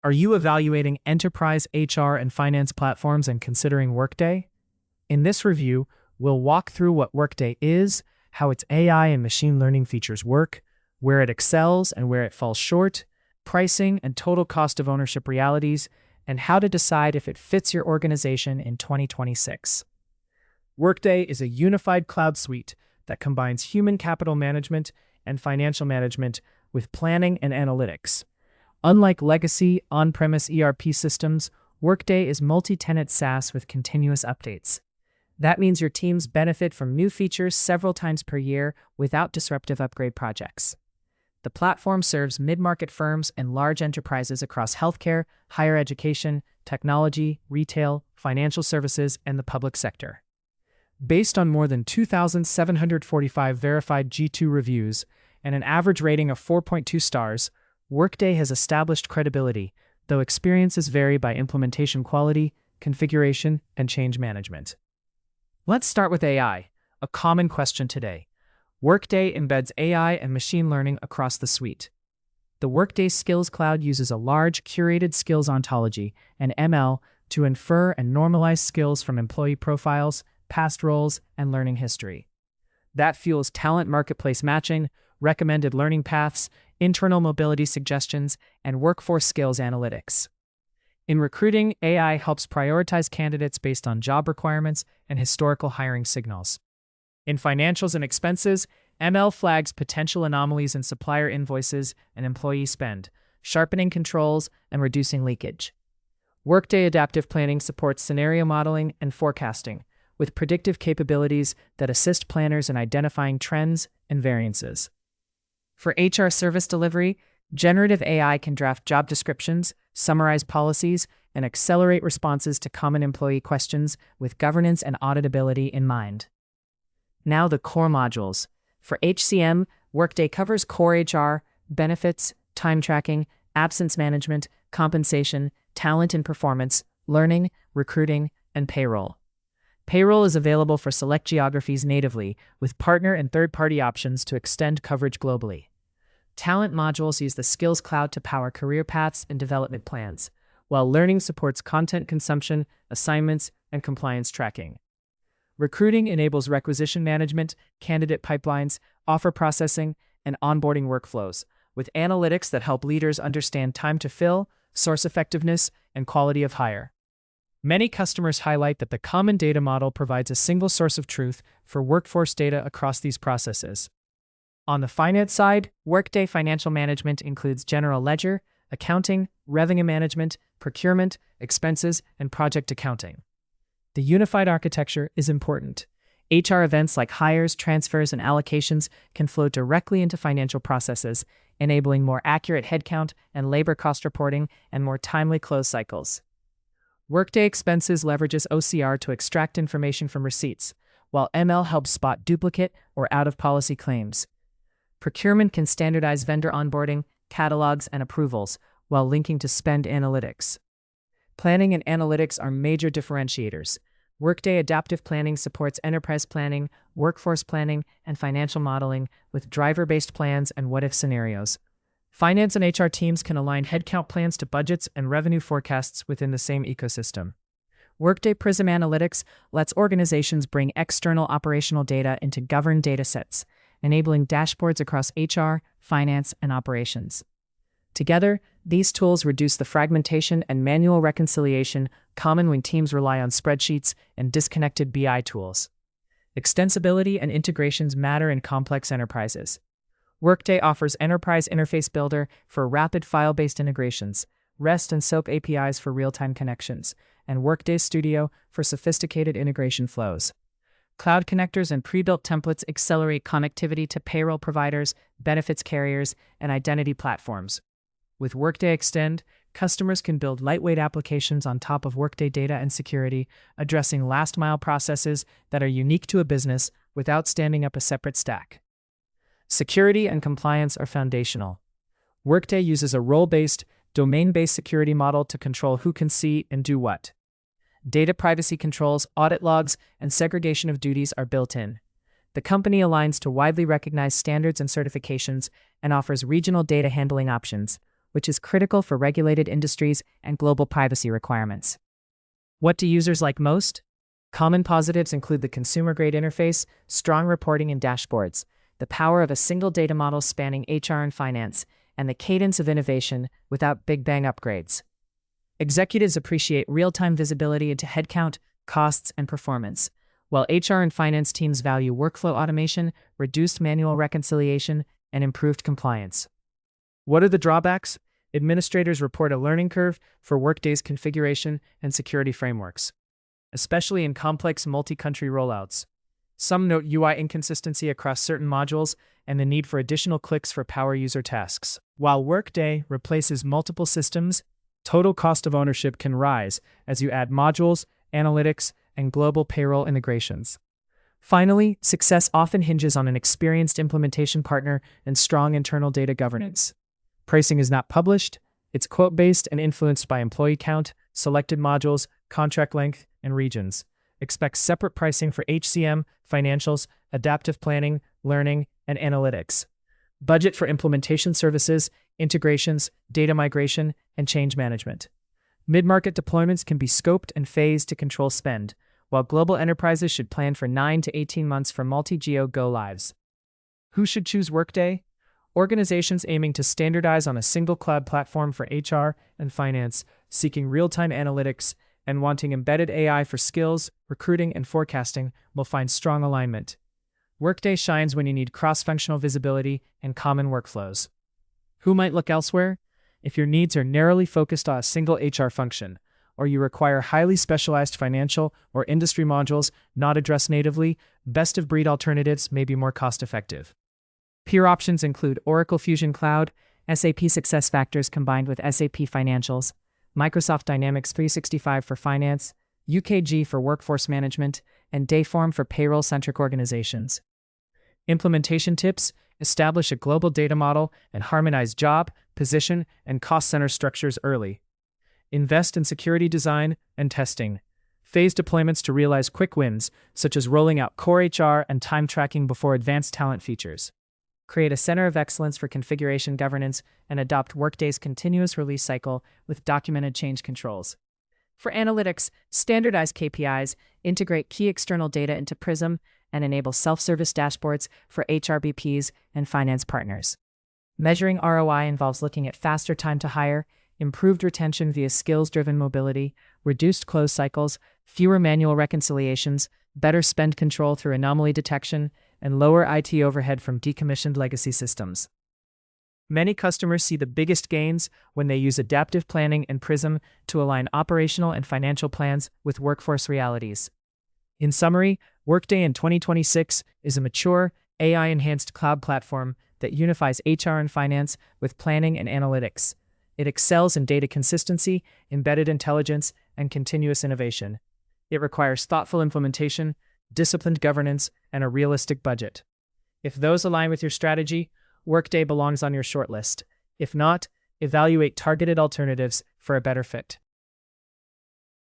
Are you evaluating enterprise HR and finance platforms and considering Workday? In this review, we'll walk through what Workday is, how its AI and machine learning features work, where it excels and where it falls short, pricing and total cost of ownership realities, and how to decide if it fits your organization in 2026. Workday is a unified cloud suite that combines human capital management and financial management with planning and analytics. Unlike legacy on-premise ERP systems, Workday is multi-tenant SaaS with continuous updates. That means your teams benefit from new features several times per year without disruptive upgrade projects. The platform serves mid-market firms and large enterprises across healthcare, higher education, technology, retail, financial services, and the public sector. Based on more than 2,745 verified G2 reviews and an average rating of 4.2 stars, Workday has established credibility, though experiences vary by implementation quality, configuration, and change management. Let's start with AI, a common question today. Workday embeds AI and machine learning across the suite. The Workday Skills Cloud uses a large, curated skills ontology and ML to infer and normalize skills from employee profiles, past roles, and learning history. That fuels talent marketplace matching, recommended learning paths, internal mobility suggestions, and workforce skills analytics. In recruiting, AI helps prioritize candidates based on job requirements and historical hiring signals. In financials and expenses, ML flags potential anomalies in supplier invoices and employee spend, sharpening controls and reducing leakage. Workday Adaptive Planning supports scenario modeling and forecasting, with predictive capabilities that assist planners in identifying trends and variances. For HR service delivery, Generative AI can draft job descriptions, summarize policies, and accelerate responses to common employee questions with governance and auditability in mind. Now the core modules. For HCM, Workday covers core HR, benefits, time tracking, absence management, compensation, talent and performance, learning, recruiting, and payroll. Payroll is available for select geographies natively, with partner and third-party options to extend coverage globally. Talent modules use the Skills Cloud to power career paths and development plans, while learning supports content consumption, assignments, and compliance tracking. Recruiting enables requisition management, candidate pipelines, offer processing, and onboarding workflows, with analytics that help leaders understand time to fill, source effectiveness, and quality of hire. Many customers highlight that the common data model provides a single source of truth for workforce data across these processes. On the finance side, Workday Financial Management includes general ledger, accounting, revenue management, procurement, expenses, and project accounting. The unified architecture is important. HR events like hires, transfers, and allocations can flow directly into financial processes, enabling more accurate headcount and labor cost reporting and more timely close cycles. Workday Expenses leverages OCR to extract information from receipts, while ML helps spot duplicate or out-of-policy claims. Procurement can standardize vendor onboarding, catalogs, and approvals, while linking to spend analytics. Planning and analytics are major differentiators. Workday Adaptive Planning supports enterprise planning, workforce planning, and financial modeling with driver-based plans and what-if scenarios. Finance and HR teams can align headcount plans to budgets and revenue forecasts within the same ecosystem. Workday Prism Analytics lets organizations bring external operational data into governed datasets, enabling dashboards across HR, finance, and operations. Together, these tools reduce the fragmentation and manual reconciliation common when teams rely on spreadsheets and disconnected BI tools. Extensibility and integrations matter in complex enterprises. Workday offers Enterprise Interface Builder for rapid file-based integrations, REST and SOAP APIs for real-time connections, and Workday Studio for sophisticated integration flows. Cloud connectors and pre-built templates accelerate connectivity to payroll providers, benefits carriers, and identity platforms. With Workday Extend, customers can build lightweight applications on top of Workday data and security, addressing last-mile processes that are unique to a business without standing up a separate stack. Security and compliance are foundational. Workday uses a role-based, domain-based security model to control who can see and do what. Data privacy controls, audit logs, and segregation of duties are built in. The company aligns to widely recognized standards and certifications and offers regional data handling options, which is critical for regulated industries and global privacy requirements. What do users like most? Common positives include the consumer-grade interface, strong reporting and dashboards, the power of a single data model spanning HR and finance, and the cadence of innovation without big bang upgrades. Executives appreciate real-time visibility into headcount, costs, and performance, while HR and finance teams value workflow automation, reduced manual reconciliation, and improved compliance. What are the drawbacks? Administrators report a learning curve for Workday's configuration and security frameworks, especially in complex multi-country rollouts. Some note UI inconsistency across certain modules and the need for additional clicks for power user tasks. While Workday replaces multiple systems, total cost of ownership can rise as you add modules, analytics, and global payroll integrations. Finally, success often hinges on an experienced implementation partner and strong internal data governance. Pricing is not published, it's quote-based and influenced by employee count, selected modules, contract length, and regions. Expect separate pricing for HCM, financials, adaptive planning, learning, and analytics. Budget for implementation services, integrations, data migration, and change management. Mid-market deployments can be scoped and phased to control spend, while global enterprises should plan for 9 to 18 months for multi-geo go-lives. Who should choose Workday? Organizations aiming to standardize on a single cloud platform for HR and finance, seeking real-time analytics, and wanting embedded AI for skills, recruiting, and forecasting will find strong alignment. Workday shines when you need cross-functional visibility and common workflows. Who might look elsewhere? If your needs are narrowly focused on a single HR function, or you require highly specialized financial or industry modules not addressed natively, best-of-breed alternatives may be more cost-effective. Peer options include Oracle Fusion Cloud, SAP SuccessFactors combined with SAP Financials, Microsoft Dynamics 365 for finance, UKG for workforce management, and Dayform for payroll-centric organizations. Implementation tips: establish a global data model and harmonize job, position, and cost center structures early. Invest in security design and testing. Phase deployments to realize quick wins, such as rolling out core HR and time tracking before advanced talent features. Create a center of excellence for configuration governance and adopt Workday's continuous release cycle with documented change controls. For analytics, standardize KPIs, integrate key external data into Prism, and enable self-service dashboards for HRBPs and finance partners. Measuring ROI involves looking at faster time to hire, improved retention via skills-driven mobility, reduced close cycles, fewer manual reconciliations, better spend control through anomaly detection, and lower IT overhead from decommissioned legacy systems. Many customers see the biggest gains when they use adaptive planning and Prism to align operational and financial plans with workforce realities. In summary, Workday in 2026 is a mature, AI-enhanced cloud platform that unifies HR and finance with planning and analytics. It excels in data consistency, embedded intelligence, and continuous innovation. It requires thoughtful implementation, disciplined governance, and a realistic budget. If those align with your strategy, Workday belongs on your shortlist. If not, evaluate targeted alternatives for a better fit.